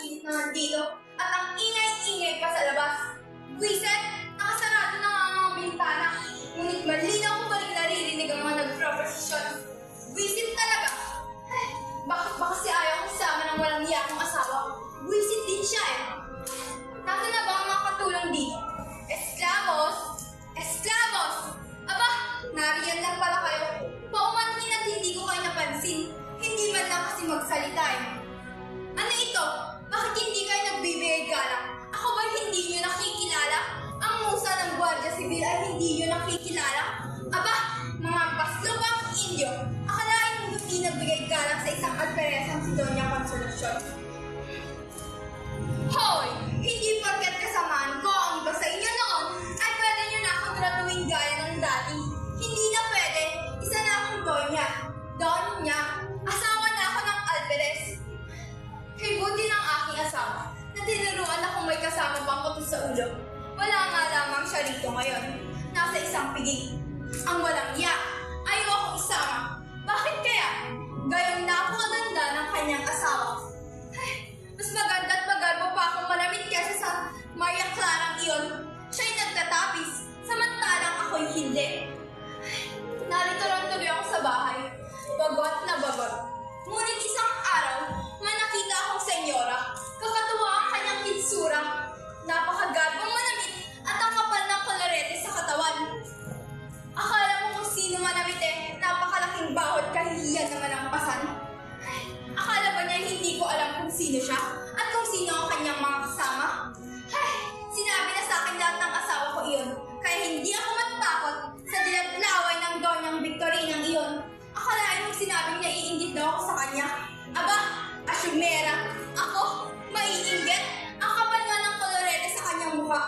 init na nandito at ang ingay-ingay pa sa labas. Buwisit, nakasarado na nga ang mga bintana. Ngunit malinaw ko pa rin naririnig ang mga nagproposisyon. Buwisit talaga. Bakit ba kasi ayaw kong sama ng walang iya kong asawa? Buwisit din siya eh. Nasaan na ba ang mga katulong dito? Esclavos! Esclavos! Aba, nariyan lang pala kayo. Paumanhin at hindi ko kayo napansin. Hindi man lang kasi magsalita eh. Ano ito? Bakit hindi kayo nagbibigay galang? Ako ba hindi nyo nakikilala? Ang musa ng Guardia Civil ay hindi nyo nakikilala? Aba, mga paslubang Indio, akalain mo hindi nagbigay galang sa isang alperesang si Doña Consolacion. Hoy! Hindi porket kasamaan ko ang iba sa inyo noon ay pwede nyo na akong ratuwing gaya ng dati. Hindi na pwede. Isa na akong Doña. Doña. Asawa na ako ng alperes. Kay buti ng aking asawa na tinuruan akong may kasama pang kuto sa ulo. Wala nga lamang siya rito ngayon. Nasa isang piging. Ang walang iya. Ayaw akong isama. Bakit kaya? Gayong napakaganda ng kanyang asawa. Mas maganda at magarbo pa akong malamit kesa sa Maria Clarang iyon. Siya'y nagtatapis, samantalang ako'y hindi. Narito lang tuloy ako sa bahay, bagot na bagot. Ngunit isang araw, may nakita akong senyora. Kakatuwa ang kanyang hitsura. Napakagarbong manamit at ang kapal ng kolorete sa katawan. Akala mo kung sino manamit eh, napakalaking bahod kahihiyan naman ang pasan. Akala ba niya hindi ko alam kung sino siya at kung sino ang kanyang mga kasama? Sinabi na sa akin lahat ng asawa ko iyon, kaya hindi ako matatakot sa diladlaway ng Donyang Victorinang iyon. Akalain mo sinabing niya iinggit daw ako sa kanya. Aba, asyumera, ako, maiinggit, ang kapal nga ng kolorete sa kanyang mukha.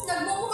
Nagmumukha